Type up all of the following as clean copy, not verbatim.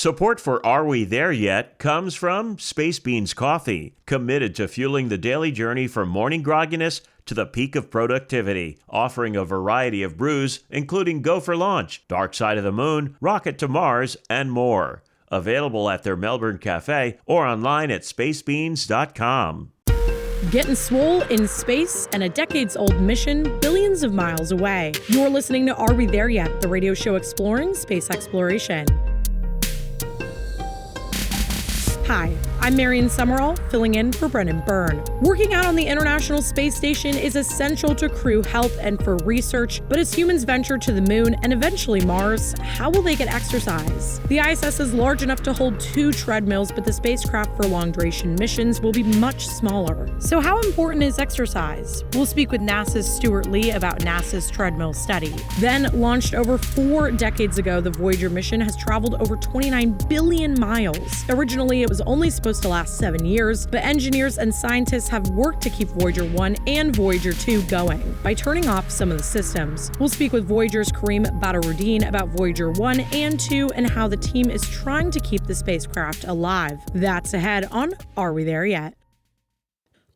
Support for Are We There Yet comes from Space Beans Coffee, committed to fueling the daily journey from morning grogginess to the peak of productivity, offering a variety of brews, including Go for Launch, Dark Side of the Moon, Rocket to Mars, and more. Available at their Melbourne cafe or online at spacebeans.com. Getting swole in space and a decades-old mission billions of miles away. You're listening to Are We There Yet?, the radio show exploring space exploration. Hi, I'm Marion Summerall, filling in for Brennan Byrne. Working out on the International Space Station is essential to crew health and for research, but as humans venture to the moon and eventually Mars, how will they get exercise? The ISS is large enough to hold 2 treadmills, but the spacecraft for long-duration missions will be much smaller. So how important is exercise? We'll speak with NASA's Stuart Lee about NASA's treadmill study. Then, launched over 4 decades ago, the Voyager mission has traveled over 29 billion miles. Originally, it was only supposed to last 7 years, but engineers and scientists have worked to keep Voyager 1 and Voyager 2 going by turning off some of the systems. We'll speak with Voyager's Kareem Badruddin about Voyager 1 and 2 and how the team is trying to keep the spacecraft alive. That's ahead on Are We There Yet?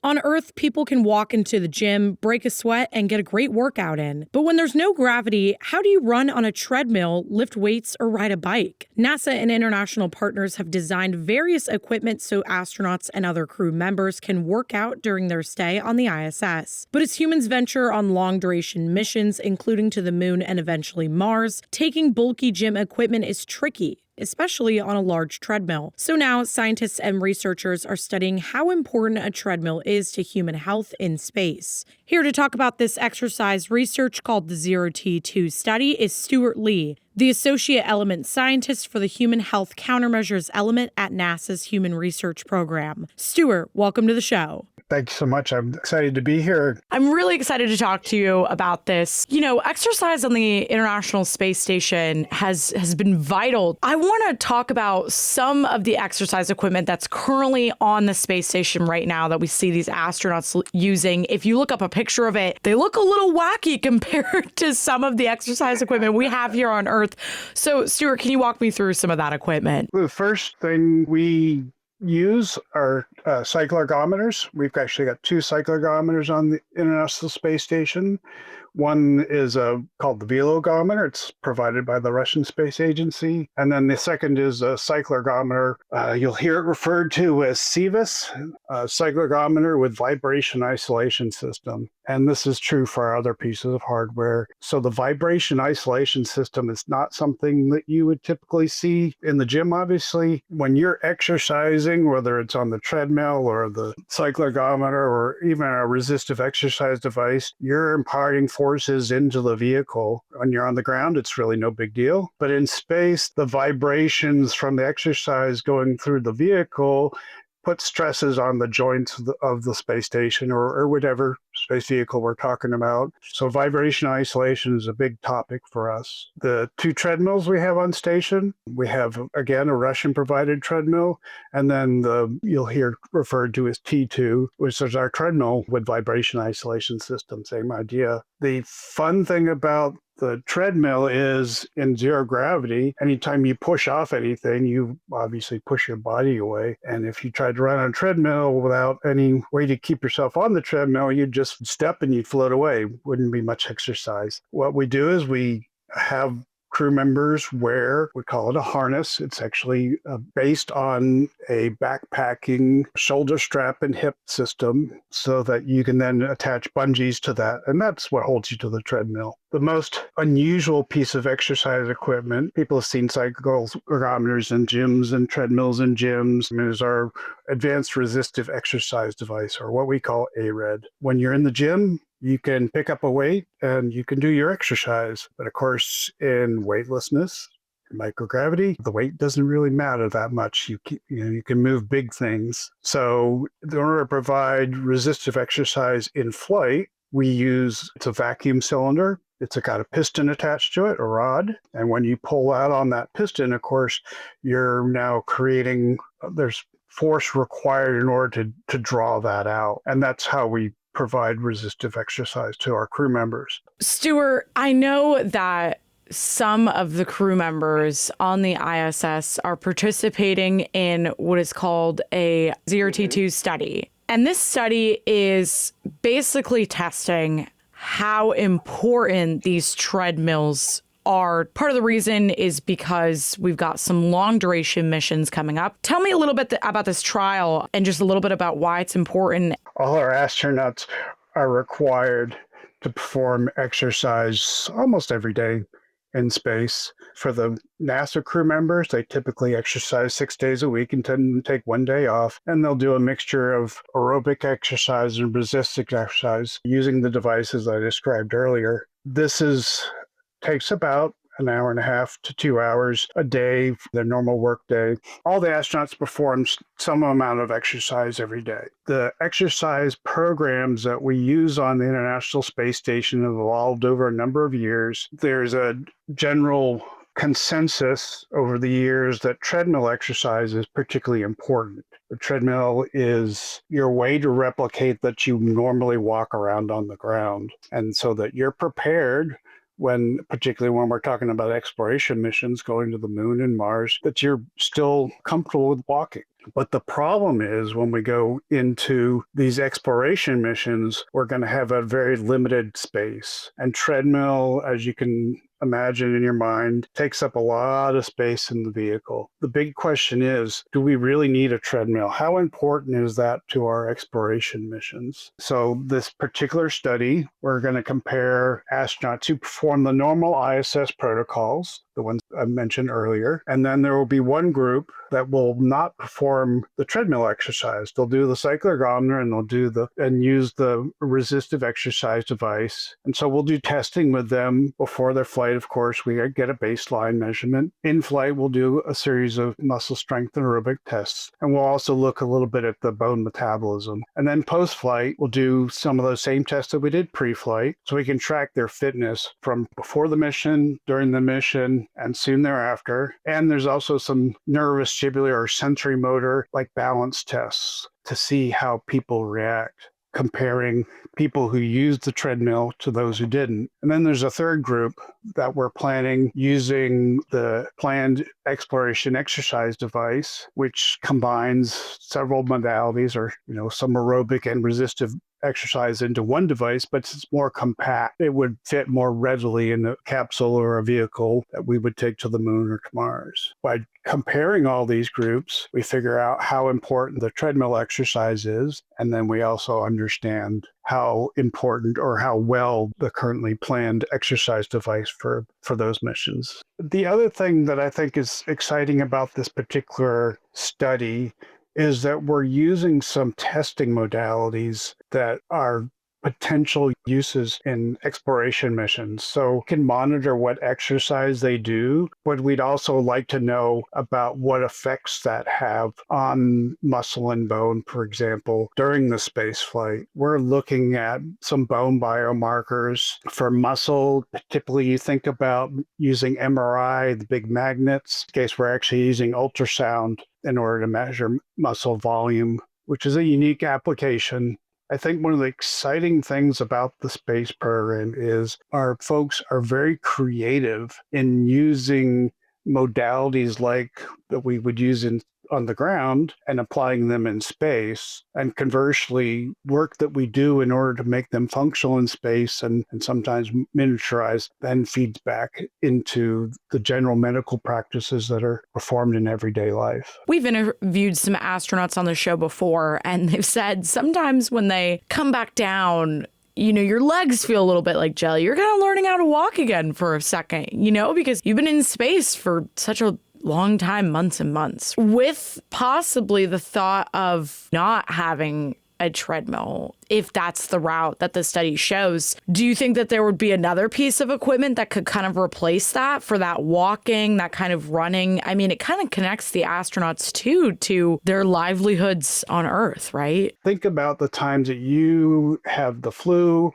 On Earth, people can walk into the gym, break a sweat, and get a great workout in. But when there's no gravity, how do you run on a treadmill, lift weights, or ride a bike? NASA and international partners have designed various equipment so astronauts and other crew members can work out during their stay on the ISS. But as humans venture on long-duration missions, including to the moon and eventually Mars, taking bulky gym equipment is tricky, especially on a large treadmill. So now scientists and researchers are studying how important a treadmill is to human health in space. Here to talk about this exercise research called the 0T2 study is Stuart Lee, the Associate Element Scientist for the Human Health Countermeasures Element at NASA's Human Research Program. Stuart, welcome to the show. Thank you so much. I'm excited to be here. I'm really excited to talk to you about this. You know, exercise on the International Space Station has been vital. I want to talk about some of the exercise equipment that's currently on the space station right now that we see these astronauts using. If you look up a picture of it, they look a little wacky compared to some of the exercise equipment we have here on Earth. So, Stuart, can you walk me through some of that equipment? The first thing we use are cycloergometers. We've actually got 2 cycloergometers on the International Space Station. One is called the velogometer. It's provided by the Russian Space Agency. And then the second is a cycloergometer. You'll hear it referred to as CVIS, a cycloergometer with vibration isolation system. And this is true for our other pieces of hardware. So the vibration isolation system is not something that you would typically see in the gym, obviously. When you're exercising, whether it's on the treadmill or the cycloergometer or even a resistive exercise device, you're imparting forces into the vehicle. When you're on the ground, it's really no big deal. But in space, the vibrations from the exercise going through the vehicle put stresses on the joints of the space station or whatever space vehicle we're talking about. So vibration isolation is a big topic for us. The 2 treadmills we have on station, we have, again, a Russian-provided treadmill, and then you'll hear referred to as T2, which is our treadmill with vibration isolation system, same idea. The fun thing about the treadmill is in zero gravity. Anytime you push off anything, you obviously push your body away. And if you tried to run on a treadmill without any way to keep yourself on the treadmill, you'd just step and you'd float away. Wouldn't be much exercise. What we do is we have crew members wear, we call it a harness. It's actually based on a backpacking shoulder strap and hip system so that you can then attach bungees to that. And that's what holds you to the treadmill. The most unusual piece of exercise equipment, people have seen cycloergometers in gyms and treadmills in gyms, is our advanced resistive exercise device, or what we call ARED. When you're in the gym, you can pick up a weight and you can do your exercise. But of course, in weightlessness, microgravity, the weight doesn't really matter that much. You can move big things. So in order to provide resistive exercise in flight, it's a vacuum cylinder. It's got a piston attached to it, a rod. And when you pull out on that piston, of course, you're now there's force required in order to draw that out. And that's how we provide resistive exercise to our crew members. Stuart, I know that some of the crew members on the ISS are participating in what is called a ZRT2 study. And this study is basically testing how important these treadmills are. Part of the reason is because we've got some long duration missions coming up. Tell me a little bit about this trial and just a little bit about why it's important. All our astronauts are required to perform exercise almost every day in space. For the NASA crew members, they typically exercise 6 days a week and tend to take one day off. And they'll do a mixture of aerobic exercise and resistance exercise using the devices I described earlier. Takes about an hour and a half to 2 hours a day, their normal work day. All the astronauts perform some amount of exercise every day. The exercise programs that we use on the International Space Station have evolved over a number of years. There's a general consensus over the years that treadmill exercise is particularly important. The treadmill is your way to replicate that you normally walk around on the ground, and so that you're prepared particularly when we're talking about exploration missions going to the moon and Mars, that you're still comfortable with walking. But the problem is when we go into these exploration missions, we're going to have a very limited space. And treadmill, as you can imagine in your mind, takes up a lot of space in the vehicle. The big question is, do we really need a treadmill? How important is that to our exploration missions? So this particular study, we're going to compare astronauts who perform the normal ISS protocols, the ones I mentioned earlier, and then there will be one group that will not perform the treadmill exercise. They'll do the cyclic ergometer and use the resistive exercise device. And so we'll do testing with them before their flight. Of course, we get a baseline measurement. In flight, we'll do a series of muscle strength and aerobic tests. And we'll also look a little bit at the bone metabolism. And then post-flight, we'll do some of those same tests that we did pre-flight, so we can track their fitness from before the mission, during the mission, and soon thereafter. And there's also some neurovestibular or sensory motor, like balance tests, to see how people react, comparing people who used the treadmill to those who didn't. And then there's a third group that we're planning using the planned exploration exercise device, which combines several modalities or, some aerobic and resistive exercise into one device, but it's more compact. It would fit more readily in a capsule or a vehicle that we would take to the moon or to Mars. By comparing all these groups, we figure out how important the treadmill exercise is, and then we also understand how important or how well the currently planned exercise device for those missions. The other thing that I think is exciting about this particular study is that we're using some testing modalities that are potential uses in exploration missions. So we can monitor what exercise they do, but we'd also like to know about what effects that have on muscle and bone, for example, during the space flight. We're looking at some bone biomarkers for muscle. Typically, you think about using MRI, the big magnets. In case we're actually using ultrasound in order to measure muscle volume, which is a unique application. I think one of the exciting things about the space program is our folks are very creative in using modalities like that we would use on the ground and applying them in space. And conversely, work that we do in order to make them functional in space and sometimes miniaturized then feeds back into the general medical practices that are performed in everyday life. We've interviewed some astronauts on the show before, and they've said sometimes when they come back down, your legs feel a little bit like jelly. You're kind of learning how to walk again for a second, because you've been in space for such a long time, months and months, with possibly the thought of not having a treadmill, if that's the route that the study shows. Do you think that there would be another piece of equipment that could kind of replace that for that walking, that kind of running? I mean, it kind of connects the astronauts too to their livelihoods on Earth, right? Think about the times that you have the flu,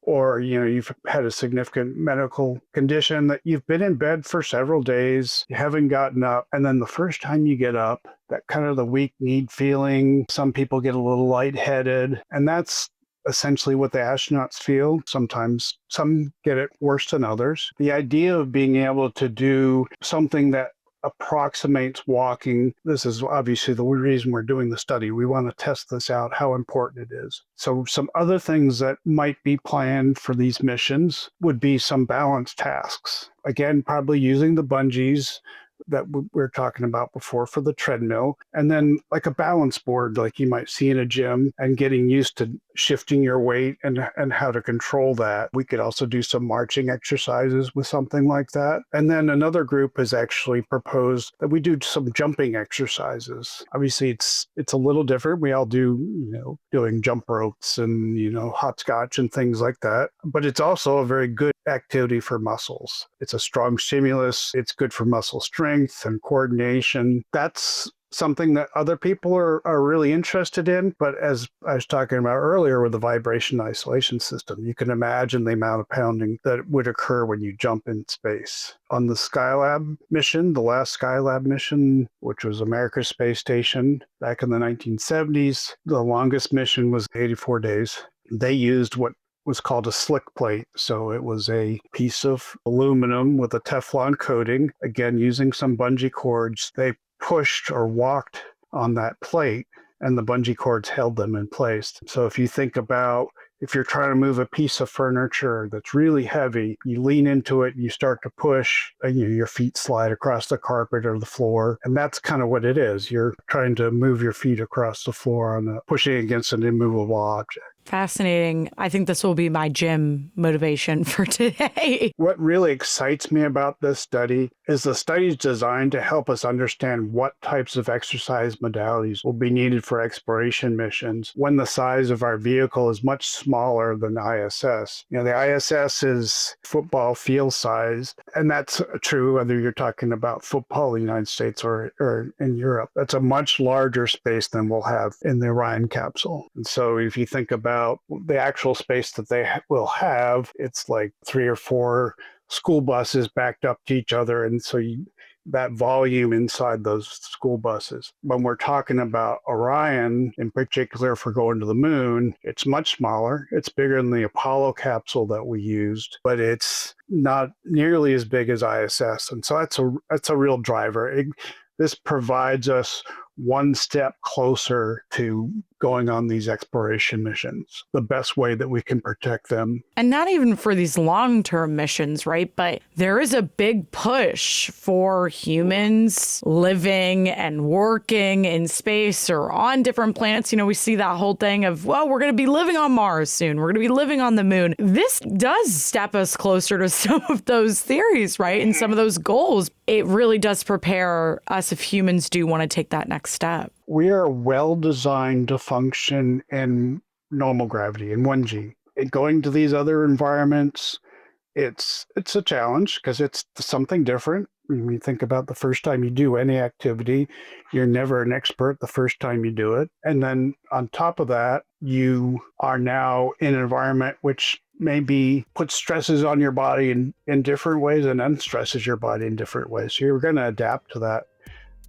or you've had a significant medical condition that you've been in bed for several days, you haven't gotten up, and then the first time you get up, that kind of the weak need feeling, some people get a little lightheaded, and that's essentially what the astronauts feel. Sometimes some get it worse than others. The idea of being able to do something that approximates walking. This is obviously the reason we're doing the study. We want to test this out, how important it is. So some other things that might be planned for these missions would be some balance tasks. Again, probably using the bungees that we were talking about before for the treadmill, and then like a balance board like you might see in a gym, and getting used to shifting your weight and how to control that. We could also do some marching exercises with something like that. And then another group has actually proposed that we do some jumping exercises. Obviously it's a little different. We all do, doing jump ropes and, hopscotch and things like that. But it's also a very good activity for muscles. It's a strong stimulus. It's good for muscle strength and coordination. That's something that other people are really interested in. But as I was talking about earlier with the vibration isolation system, you can imagine the amount of pounding that would occur when you jump in space. On the Skylab mission, the last Skylab mission, which was America's space station back in the 1970s, the longest mission was 84 days. They used what was called a slick plate. So it was a piece of aluminum with a Teflon coating, again, using some bungee cords. They pushed or walked on that plate, and the bungee cords held them in place. So if you think about, if you're trying to move a piece of furniture that's really heavy, you lean into it, you start to push, and your feet slide across the carpet or the floor. And that's kind of what it is. You're trying to move your feet across the floor pushing against an immovable object. Fascinating. I think this will be my gym motivation for today. What really excites me about this study is the study is designed to help us understand what types of exercise modalities will be needed for exploration missions when the size of our vehicle is much smaller than ISS. The ISS is football field size, and that's true whether you're talking about football in the United States or in Europe. That's a much larger space than we'll have in the Orion capsule. And so if you think about the actual space that they will have, it's like 3 or 4 school buses backed up to each other. And so that volume inside those school buses. When we're talking about Orion, in particular for going to the moon, it's much smaller. It's bigger than the Apollo capsule that we used, but it's not nearly as big as ISS. And so that's a real driver. This provides us one step closer to going on these exploration missions, the best way that we can protect them. And not even for these long-term missions, right? But there is a big push for humans living and working in space or on different planets. We see that whole thing of, well, we're going to be living on Mars soon. We're going to be living on the moon. This does step us closer to some of those theories, right? And some of those goals. It really does prepare us if humans do want to take that next step. We are well designed to function in normal gravity, in 1G. And going to these other environments, it's a challenge because it's something different. When you think about the first time you do any activity, you're never an expert the first time you do it. And then on top of that, you are now in an environment which maybe puts stresses on your body in different ways and unstresses your body in different ways. So you're going to adapt to that.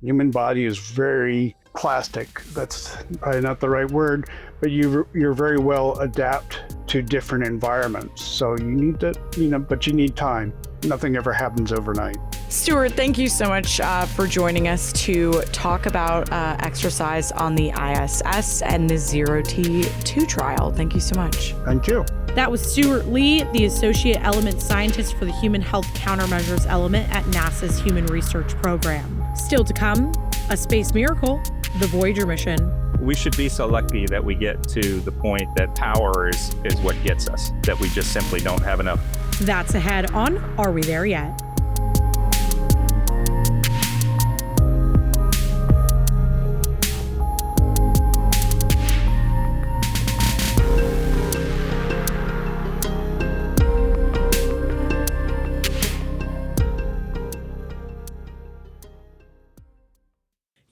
Human body is very plastic. That's probably not the right word, but you're very well adapt to different environments. So you need to, but you need time. Nothing ever happens overnight. Stuart, thank you so much for joining us to talk about exercise on the ISS and the 0T2 trial. Thank you so much. Thank you. That was Stuart Lee, the Associate Element Scientist for the Human Health Countermeasures Element at NASA's Human Research Program. Still to come, a space miracle, the Voyager mission. We should be so lucky that we get to the point that power is what gets us, that we just simply don't have enough. That's ahead on Are We There Yet?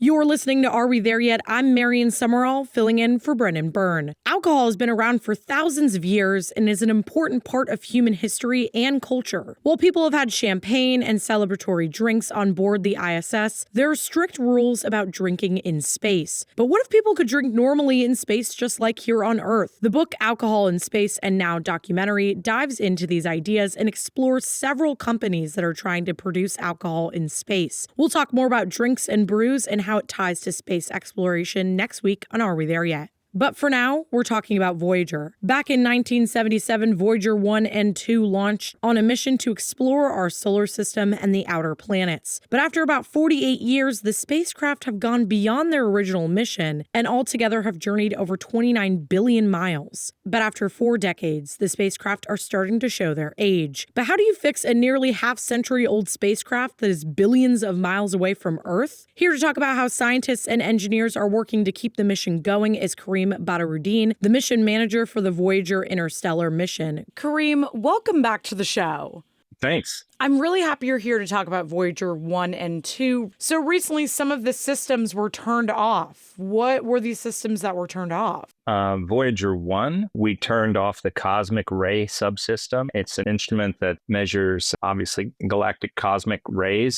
You're listening to Are We There Yet? I'm Marion Summerall, filling in for Brennan Byrne. Alcohol has been around for thousands of years and is an important part of human history and culture. While people have had champagne and celebratory drinks on board the ISS, there are strict rules about drinking in space. But what if people could drink normally in space just like here on Earth? The book Alcohol in Space and Now documentary dives into these ideas and explores several companies that are trying to produce alcohol in space. We'll talk more about drinks and brews and how it ties to space exploration next week on Are We There Yet? But for now, we're talking about Voyager. Back in 1977, Voyager 1 and 2 launched on a mission to explore our solar system and the outer planets. But after about 48 years, the spacecraft have gone beyond their original mission and altogether have journeyed over 29 billion miles. But after 4 decades, the spacecraft are starting to show their age. But how do you fix a nearly half-century-old spacecraft that is billions of miles away from Earth? Here to talk about how scientists and engineers are working to keep the mission going is Kareem Badruddin, the mission manager for the Voyager Interstellar mission. Kareem, welcome back to the show. Thanks. I'm really happy you're here to talk about Voyager 1 and 2. So recently, some of the systems were turned off. What were these systems that were turned off? Voyager 1, we turned off the cosmic ray subsystem. It's an instrument that measures, obviously, galactic cosmic ray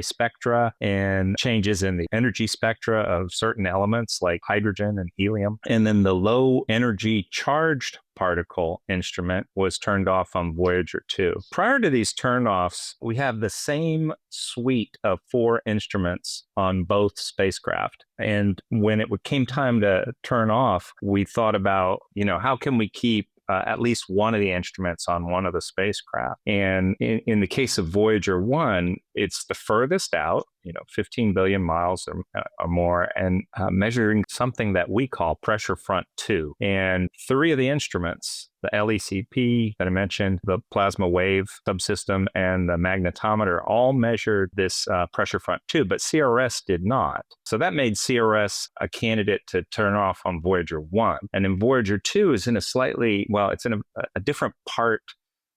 spectra, and changes in the energy spectra of certain elements like hydrogen and helium. And then the low energy charged particle instrument was turned off on Voyager 2. Prior to these turnoffs, we have the same suite of 4 instruments on both spacecraft. And when it came time to turn off, we thought about, how can we keep at least one of the instruments on one of the spacecraft. And in the case of Voyager 1, it's the furthest out, 15 billion miles or more, and measuring something that we call pressure front 2. And 3 of the instruments, the LECP that I mentioned, the plasma wave subsystem, and the magnetometer, all measured this pressure front 2, but CRS did not. So that made CRS a candidate to turn off on Voyager 1. And then Voyager 2 is in it's in a different part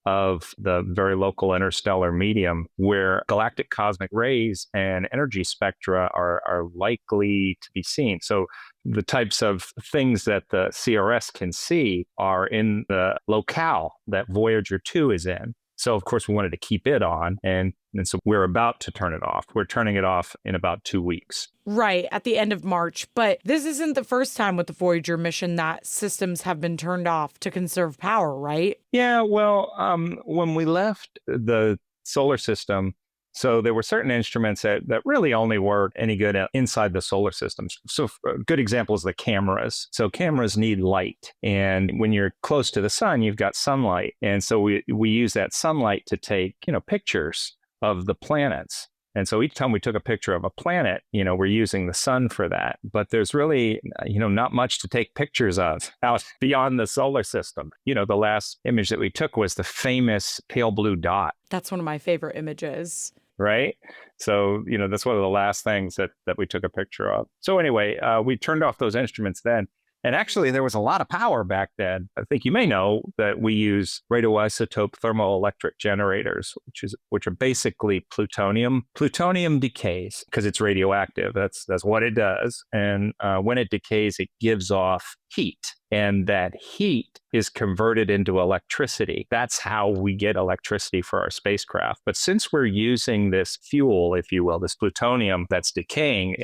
of the very local interstellar medium where galactic cosmic rays and energy spectra are likely to be seen. So the types of things that the CRS can see are in the locale that Voyager 2 is in. So, of course, we wanted to keep it on, and so we're about to turn it off. We're turning it off in about 2 weeks. Right, at the end of March. But this isn't the first time with the Voyager mission that systems have been turned off to conserve power, right? Yeah, well, when we left the solar system, so there were certain instruments that really only work any good inside the solar system. So a good example is the cameras. So cameras need light. And when you're close to the sun, you've got sunlight. And so we use that sunlight to take, pictures of the planets. And so each time we took a picture of a planet, we're using the sun for that. But there's really, not much to take pictures of out beyond the solar system. The last image that we took was the famous pale blue dot. That's one of my favorite images. Right? So, that's one of the last things that we took a picture of. So anyway, we turned off those instruments then. And actually, there was a lot of power back then. I think you may know that we use radioisotope thermoelectric generators, which are basically plutonium. Plutonium decays because it's radioactive. That's what it does. And when it decays, it gives off heat. And that heat is converted into electricity. That's how we get electricity for our spacecraft. But since we're using this fuel, if you will, this plutonium that's decaying,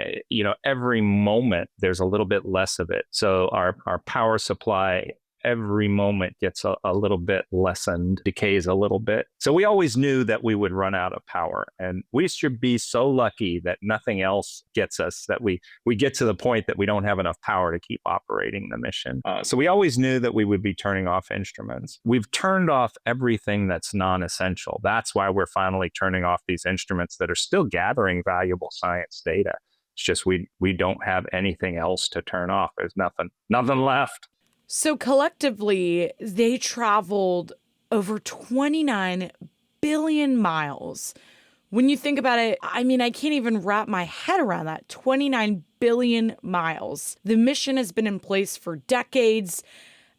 every moment there's a little bit less of it. So our power supply every moment gets a little bit lessened, decays a little bit. So we always knew that we would run out of power. And we should be so lucky that nothing else gets us, that we get to the point that we don't have enough power to keep operating the mission. So we always knew that we would be turning off instruments. We've turned off everything that's non-essential. That's why we're finally turning off these instruments that are still gathering valuable science data. It's just we don't have anything else to turn off. There's nothing left. So collectively, they traveled over 29 billion miles. When you think about it, I can't even wrap my head around that. 29 billion miles. The mission has been in place for decades.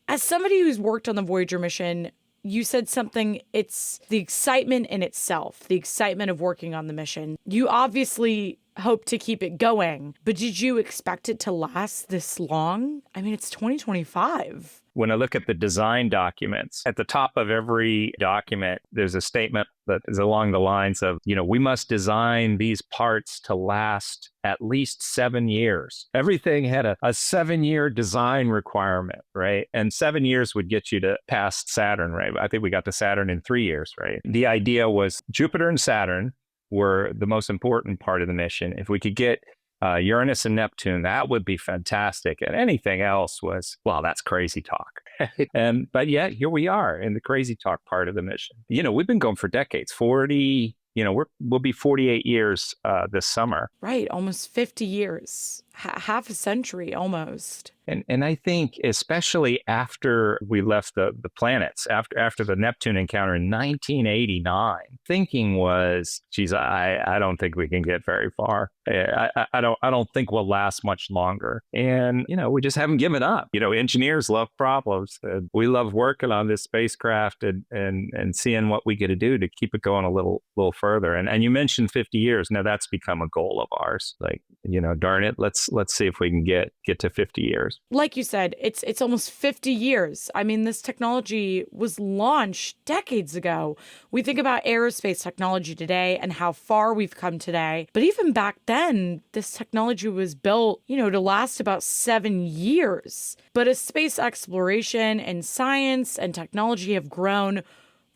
As somebody who's worked on the Voyager mission, you said something, it's the excitement in itself, the excitement of working on the mission. You obviously hope to keep it going. But did you expect it to last this long? I mean, it's 2025. When I look at the design documents, at the top of every document, there's a statement that is along the lines of, we must design these parts to last at least 7 years. Everything had a 7-year design requirement, right? And 7 years would get you to past Saturn, right? I think we got to Saturn in 3 years, right? The idea was Jupiter and Saturn were the most important part of the mission. If we could get Uranus and Neptune, that would be fantastic. And anything else was, well, that's crazy talk. But yet here we are in the crazy talk part of the mission. We've been going for decades, 40, we'll be 48 years this summer. Right. Almost 50 years, half a century almost. And I think especially after we left the planets, after the Neptune encounter in 1989, thinking was, geez, I don't think we can get very far. I don't think we'll last much longer. And, we just haven't given up. Engineers love problems. We love working on this spacecraft and seeing what we get to do to keep it going a little further. And you mentioned 50 years. Now that's become a goal of ours. Like, darn it, let's see if we can get to 50 years. Like you said, it's almost 50 years. I mean, this technology was launched decades ago. We think about aerospace technology today and how far we've come today. But even back then, this technology was built, to last about 7 years. But as space exploration and science and technology have grown,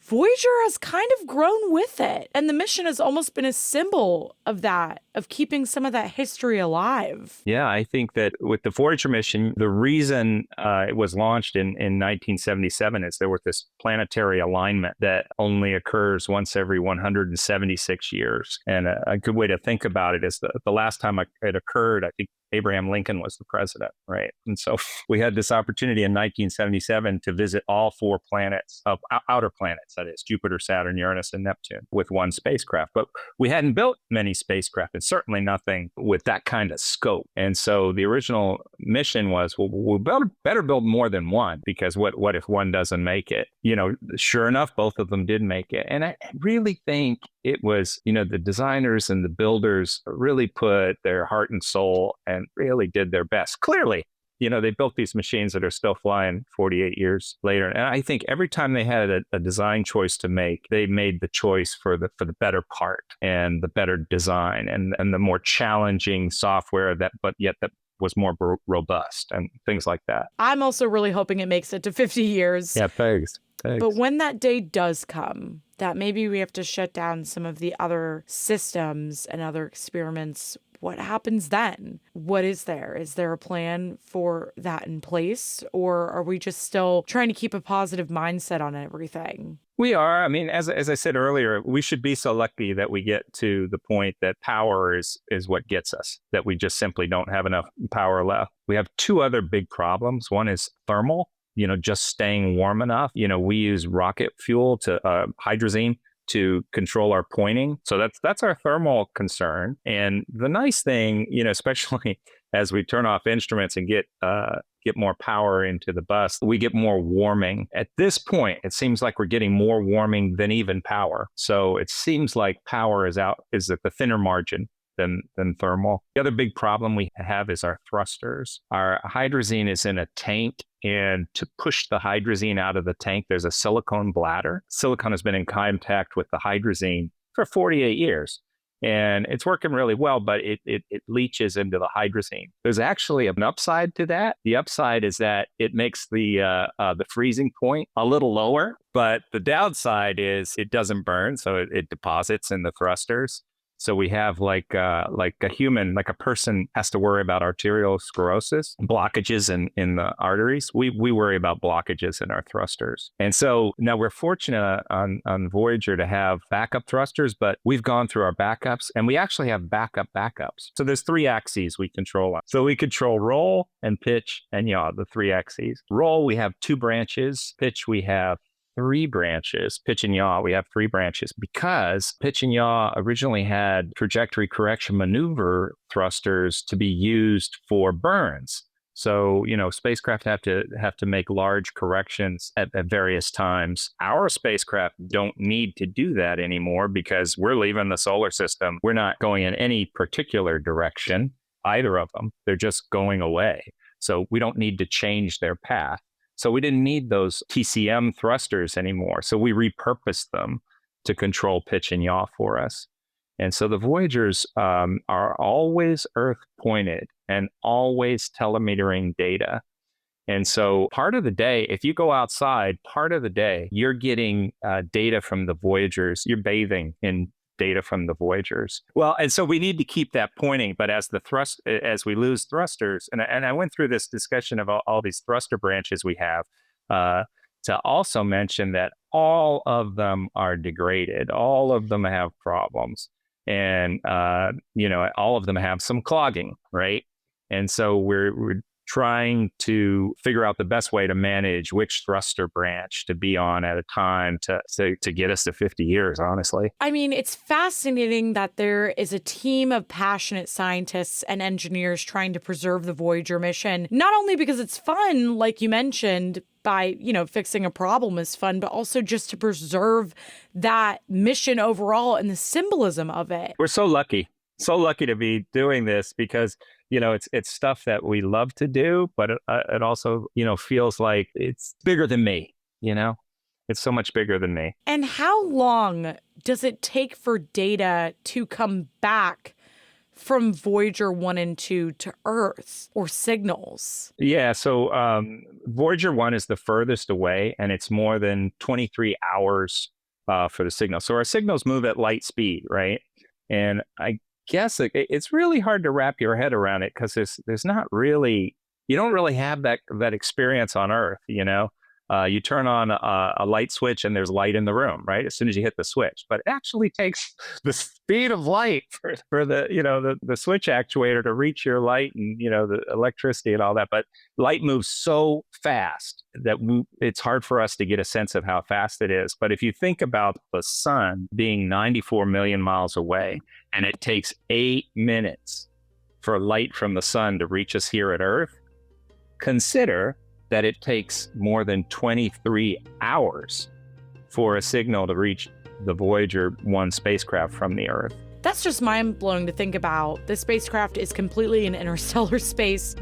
Voyager has kind of grown with it. And the mission has almost been a symbol of that, of keeping some of that history alive. Yeah, I think that with the Voyager mission, the reason it was launched in 1977 is there was this planetary alignment that only occurs once every 176 years. And a good way to think about it is the last time it occurred, I think Abraham Lincoln was the president, right? And so we had this opportunity in 1977 to visit all 4 planets, outer planets, that is Jupiter, Saturn, Uranus, and Neptune, with one spacecraft. But we hadn't built many spacecraft, and certainly nothing with that kind of scope. And so the original mission was, well, we better build more than one, because what if one doesn't make it? Sure enough, both of them did make it. And I really think it was, the designers and the builders really put their heart and soul and really did their best. Clearly, they built these machines that are still flying 48 years later. And I think every time they had a design choice to make, they made the choice for the better part and the better design and the more challenging software that was more robust and things like that. I'm also really hoping it makes it to 50 years. Yeah, thanks. But when that day does come, that maybe we have to shut down some of the other systems and other experiments, what happens then? What is there? Is there a plan for that in place? Or are we just still trying to keep a positive mindset on everything? We are. I mean, as I said earlier, we should be so lucky that we get to the point that power is what gets us, that we just simply don't have enough power left. We have 2 other big problems. One is thermal, just staying warm enough. We use rocket fuel to hydrazine to control our pointing. So that's our thermal concern. And the nice thing, especially as we turn off instruments and get more power into the bus, we get more warming. At this point, it seems like we're getting more warming than even power. So it seems like power is at the thinner margin than thermal. The other big problem we have is our thrusters. Our hydrazine is in a tank, and to push the hydrazine out of the tank, there's a silicone bladder. Silicone has been in contact with the hydrazine for 48 years. And it's working really well, but it leaches into the hydrazine. There's actually an upside to that. The upside is that it makes the freezing point a little lower, but the downside is it doesn't burn, so it deposits in the thrusters. So we have like a person has to worry about arterial sclerosis, blockages in the arteries. We worry about blockages in our thrusters. And so now we're fortunate on Voyager to have backup thrusters, but we've gone through our backups and we actually have backups. So there's 3 axes we control on. So we control roll and pitch and yaw, the 3 axes. Roll, we have 2 branches. Pitch, we have 3 branches. Pitch and yaw, we have 3 branches because pitch and yaw originally had trajectory correction maneuver thrusters to be used for burns. So, spacecraft have to make large corrections at various times. Our spacecraft don't need to do that anymore because we're leaving the solar system. We're not going in any particular direction, either of them. They're just going away. So we don't need to change their path. So we didn't need those TCM thrusters anymore. So we repurposed them to control pitch and yaw for us. And so the Voyagers are always Earth pointed and always telemetering data. And so part of the day, if you go outside, part of the day, you're getting data from the Voyagers. You're bathing in data from the Voyagers. Well, and so we need to keep that pointing. But as we lose thrusters, and I went through this discussion of all these thruster branches we have, to also mention that all of them are degraded. All of them have problems. And, all of them have some clogging, right? And so we're trying to figure out the best way to manage which thruster branch to be on at a time to get us to 50 years, honestly. I mean, it's fascinating that there is a team of passionate scientists and engineers trying to preserve the Voyager mission, not only because it's fun, like you mentioned, by, fixing a problem is fun, but also just to preserve that mission overall and the symbolism of it. We're so lucky to be doing this because, it's stuff that we love to do, but it also, feels like it's bigger than me, It's so much bigger than me. And how long does it take for data to come back from Voyager 1 and 2 to Earth, or signals? Yeah, so Voyager 1 is the furthest away, and it's more than 23 hours for the signal. So our signals move at light speed, right? And I guess it's really hard to wrap your head around it because there's not really, you don't really have that experience on Earth, You turn on a light switch and there's light in the room, right? As soon as you hit the switch. But it actually takes the speed of light for the switch actuator to reach your light and, the electricity and all that. But light moves so fast that it's hard for us to get a sense of how fast it is. But if you think about the sun being 94 million miles away, and it takes 8 minutes for light from the sun to reach us here at Earth, consider that it takes more than 23 hours for a signal to reach the Voyager 1 spacecraft from the Earth. That's just mind-blowing to think about. This spacecraft is completely in interstellar space.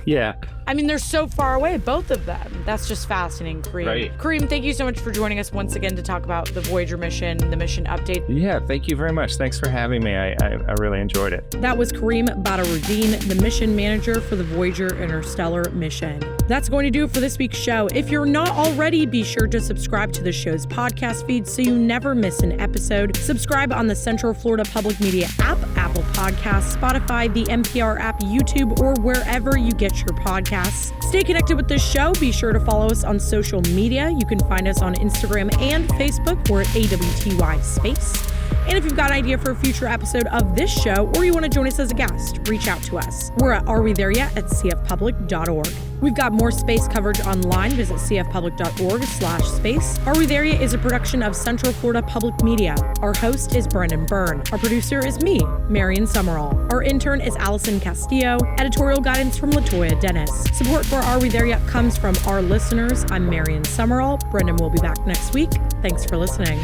Yeah. I mean, they're so far away, both of them. That's just fascinating, Kareem. Right. Kareem, thank you so much for joining us once again to talk about the Voyager mission, the mission update. Yeah, thank you very much. Thanks for having me. I really enjoyed it. That was Kareem Badaruddin, the mission manager for the Voyager interstellar mission. That's going to do it for this week's show. If you're not already, be sure to subscribe to the show's podcast feed so you never miss an episode. Subscribe on the Central Florida Public Media app, Apple Podcasts, Spotify, the NPR app, YouTube, or wherever you get your podcasts. Stay connected with this show. Be sure to follow us on social media. You can find us on Instagram and Facebook. We're at AWTY Space. And if you've got an idea for a future episode of this show, or you want to join us as a guest, reach out to us. We're at arewetheryet@cfpublic.org. We've got more space coverage online. Visit cfpublic.org/space. Are We There Yet is a production of Central Florida Public Media. Our host is Brendan Byrne. Our producer is me, Marion Summerall. Our intern is Allison Castillo. Editorial guidance from Latoya Dennis. Support for Are We There Yet comes from our listeners. I'm Marion Summerall. Brendan will be back next week. Thanks for listening.